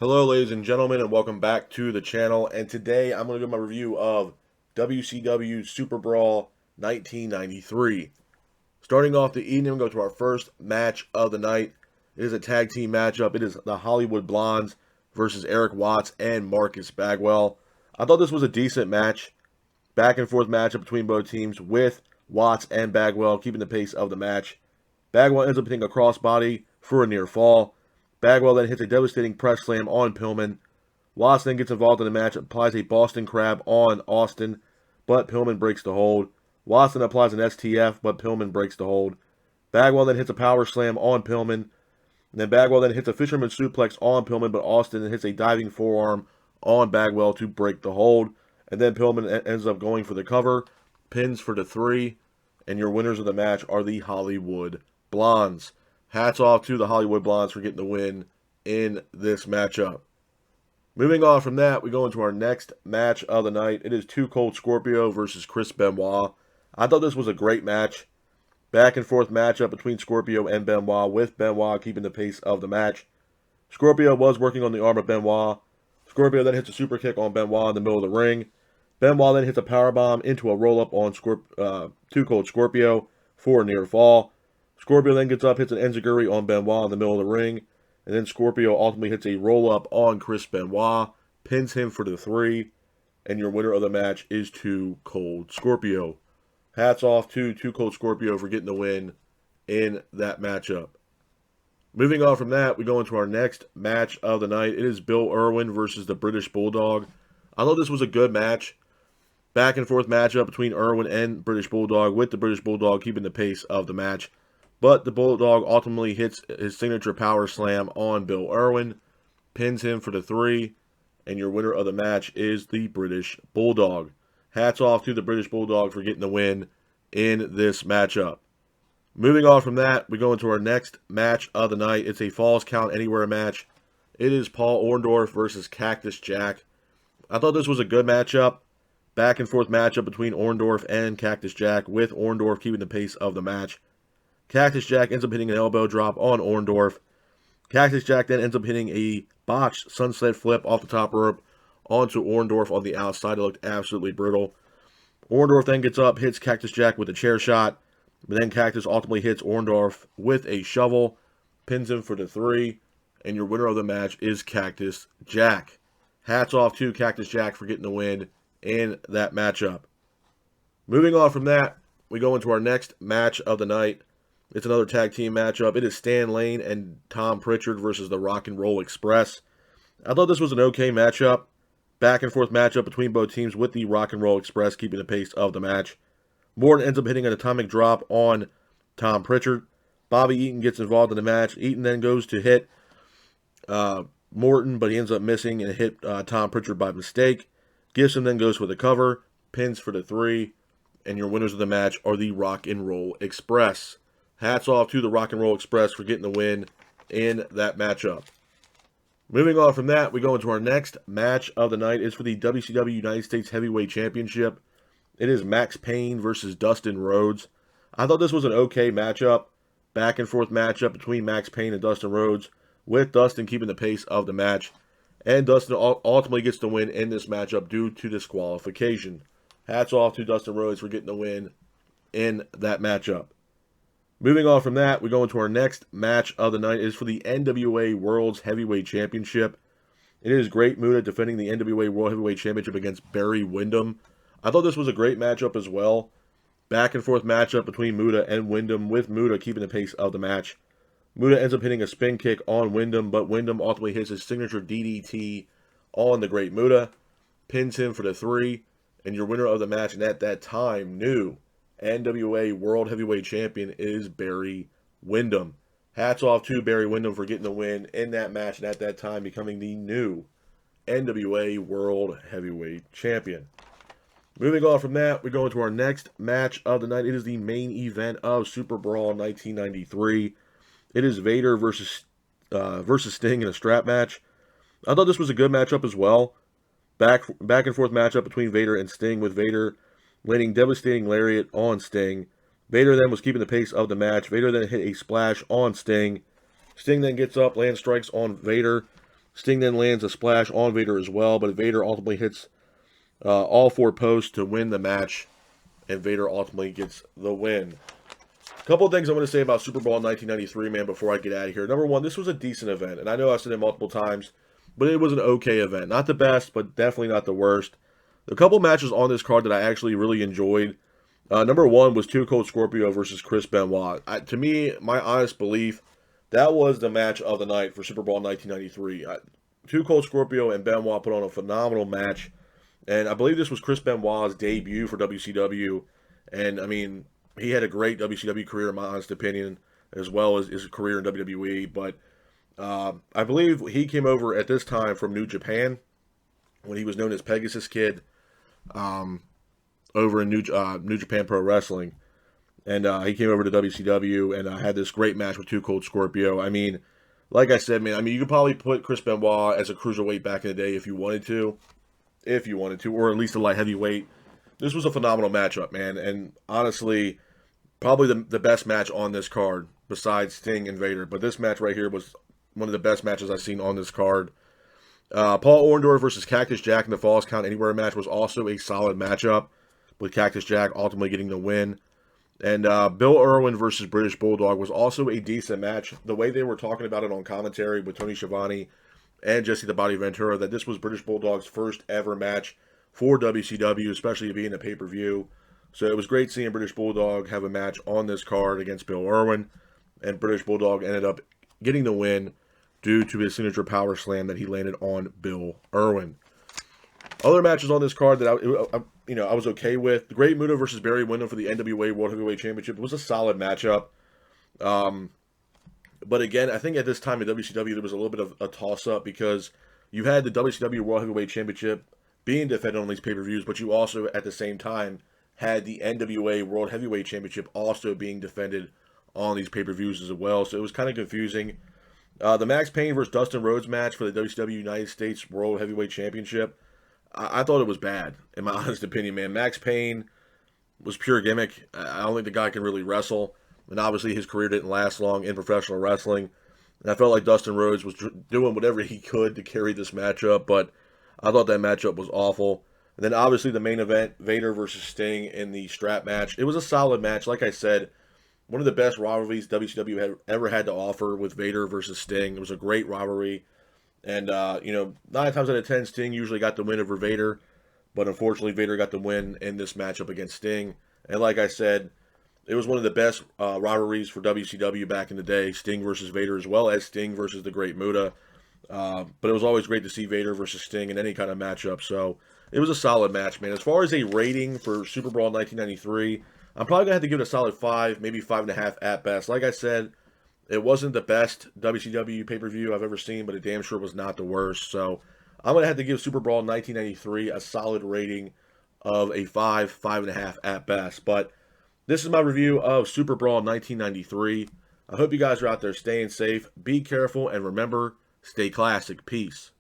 Hello ladies and gentlemen, and welcome back to the channel. And today I'm going to do my review of WCW Super Brawl 1993. Starting off the evening, we go to our first match of the night. It is a tag team matchup. It is the Hollywood Blondes versus Eric Watts and Marcus Bagwell. I thought this was a decent match. Back and forth matchup between both teams with Watts and Bagwell keeping the pace of the match. Bagwell ends up hitting a crossbody for a near fall. Bagwell then hits a devastating press slam on Pillman. Watts then gets involved in the match, applies a Boston Crab on Austin, but Pillman breaks the hold. Watts then applies an STF, but Pillman breaks the hold. Bagwell then hits a power slam on Pillman. And then Bagwell then hits a fisherman suplex on Pillman, but Austin then hits a diving forearm on Bagwell to break the hold. And then Pillman ends up going for the cover, pins for the 3, and your winners of the match are the Hollywood Blondes. Hats off to the Hollywood Blondes for getting the win in this matchup. Moving on from that, we go into our next match of the night. It is Too Cold Scorpio versus Chris Benoit. I thought this was a great match. Back and forth matchup between Scorpio and Benoit, with Benoit keeping the pace of the match. Scorpio was working on the arm of Benoit. Scorpio then hits a super kick on Benoit in the middle of the ring. Benoit then hits a powerbomb into a roll-up on Too Cold Scorpio for a near fall. Scorpio then gets up, hits an enziguri on Benoit in the middle of the ring. And then Scorpio ultimately hits a roll-up on Chris Benoit, pins him for the 3. And your winner of the match is Too Cold Scorpio. Hats off to Too Cold Scorpio for getting the win in that matchup. Moving on from that, we go into our next match of the night. It is Bill Irwin versus the British Bulldog. I thought this was a good match. Back and forth matchup between Irwin and British Bulldog, with the British Bulldog keeping the pace of the match. But the Bulldog ultimately hits his signature power slam on Bill Irwin, pins him for the 3, and your winner of the match is the British Bulldog. Hats off to the British Bulldog for getting the win in this matchup. Moving on from that, we go into our next match of the night. It's a Falls Count Anywhere match. It is Paul Orndorff versus Cactus Jack. I thought this was a good matchup. Back and forth matchup between Orndorff and Cactus Jack, with Orndorff keeping the pace of the match. Cactus Jack ends up hitting an elbow drop on Orndorff. Cactus Jack then ends up hitting a botched sunset flip off the top rope onto Orndorff on the outside. It looked absolutely brutal. Orndorff then gets up, hits Cactus Jack with a chair shot, but then Cactus ultimately hits Orndorff with a shovel, pins him for the 3, and your winner of the match is Cactus Jack. Hats off to Cactus Jack for getting the win in that matchup. Moving on from that, we go into our next match of the night. It's another tag team matchup. It is Stan Lane and Tom Pritchard versus the Rock and Roll Express. I thought this was an okay matchup. Back and forth matchup between both teams, with the Rock and Roll Express keeping the pace of the match. Morton ends up hitting an atomic drop on Tom Pritchard. Bobby Eaton gets involved in the match. Eaton then goes to hit Morton, but he ends up missing and hit Tom Pritchard by mistake. Gibson then goes for the cover, pins for the 3, and your winners of the match are the Rock and Roll Express. Hats off to the Rock and Roll Express for getting the win in that matchup. Moving on from that, we go into our next match of the night. It's for the WCW United States Heavyweight Championship. It is Max Payne versus Dustin Rhodes. I thought this was an okay matchup. Back and forth matchup between Max Payne and Dustin Rhodes, with Dustin keeping the pace of the match. And Dustin ultimately gets the win in this matchup due to disqualification. Hats off to Dustin Rhodes for getting the win in that matchup. Moving on from that, we go into our next match of the night. It is for the NWA World's Heavyweight Championship. It is Great Muta defending the NWA World Heavyweight Championship against Barry Windham. I thought this was a great matchup as well. Back and forth matchup between Muta and Windham, with Muta keeping the pace of the match. Muta ends up hitting a spin kick on Windham, but Windham ultimately hits his signature DDT on the Great Muta, pins him for the 3, and your winner of the match, and at that time, new NWA World Heavyweight Champion, is Barry Windham. Hats off to Barry Windham for getting the win in that match, and at that time becoming the new NWA World Heavyweight Champion. Moving on from that, we go into our next match of the night. It is the main event of Super Brawl 1993. It is Vader versus Sting in a strap match. I thought this was a good matchup as well. Back and forth matchup between Vader and Sting, with Vader landing devastating lariat on Sting. Vader then was keeping the pace of the match. Vader then hit a splash on Sting. Sting then gets up, land strikes on Vader. Sting then lands a splash on Vader as well, but Vader ultimately hits all 4 posts to win the match, and Vader ultimately gets the win. A couple of things I want to say about SuperBrawl 1993, man, before I get out of here. Number one, this was a decent event, and I know I've said it multiple times, but it was an okay event. Not the best, but definitely not the worst. A couple matches on this card that I actually really enjoyed. Number one was Too Cold Scorpio versus Chris Benoit. To me, my honest belief, that was the match of the night for SuperBrawl 1993. Too Cold Scorpio and Benoit put on a phenomenal match. And I believe this was Chris Benoit's debut for WCW. And, I mean, he had a great WCW career, in my honest opinion, as well as his career in WWE. But I believe he came over at this time from New Japan, when he was known as Pegasus Kid, over in New Japan Pro Wrestling. And he came over to WCW and had this great match with Too Cold Scorpio. I mean, like I said, man, you could probably put Chris Benoit as a cruiserweight back in the day if you wanted to. Or at least a light heavyweight. This was a phenomenal matchup, man. And honestly, probably the best match on this card, besides Sting and Vader. But this match right here was one of the best matches I've seen on this card. Paul Orndorff versus Cactus Jack in the Falls Count Anywhere match was also a solid matchup, with Cactus Jack ultimately getting the win. And Bill Irwin versus British Bulldog was also a decent match. The way they were talking about it on commentary with Tony Schiavone and Jesse the Body Ventura, that this was British Bulldog's first ever match for WCW, especially being a pay-per-view. So it was great seeing British Bulldog have a match on this card against Bill Irwin. And British Bulldog ended up getting the win due to his signature power slam that he landed on Bill Irwin. Other matches on this card that I was okay with. The Great Muta versus Barry Windham for the NWA World Heavyweight Championship was a solid matchup. But again, I think at this time in WCW there was a little bit of a toss-up, because you had the WCW World Heavyweight Championship being defended on these pay-per-views, but you also at the same time had the NWA World Heavyweight Championship also being defended on these pay-per-views as well. So it was kind of confusing. The Max Payne versus Dustin Rhodes match for the WCW United States World Heavyweight Championship, I thought it was bad, in my honest opinion, man. Max Payne was pure gimmick. I don't think the guy can really wrestle. And obviously his career didn't last long in professional wrestling. And I felt like Dustin Rhodes was doing whatever he could to carry this matchup, but I thought that matchup was awful. And then obviously the main event, Vader versus Sting in the strap match. It was a solid match. Like I said, one of the best rivalries WCW had ever had to offer with Vader versus Sting. It was a great rivalry. And, 9 times out of 10, Sting usually got the win over Vader. But unfortunately, Vader got the win in this matchup against Sting. And like I said, it was one of the best rivalries for WCW back in the day. Sting versus Vader, as well as Sting versus the Great Muta. But it was always great to see Vader versus Sting in any kind of matchup. So it was a solid match, man. As far as a rating for SuperBrawl 1993, I'm probably going to have to give it a solid 5, maybe 5.5 at best. Like I said, it wasn't the best WCW pay-per-view I've ever seen, but it damn sure was not the worst. So I'm going to have to give SuperBrawl 1993 a solid rating of a 5, 5.5 at best. But this is my review of SuperBrawl 1993. I hope you guys are out there staying safe. Be careful, and remember, stay classic. Peace.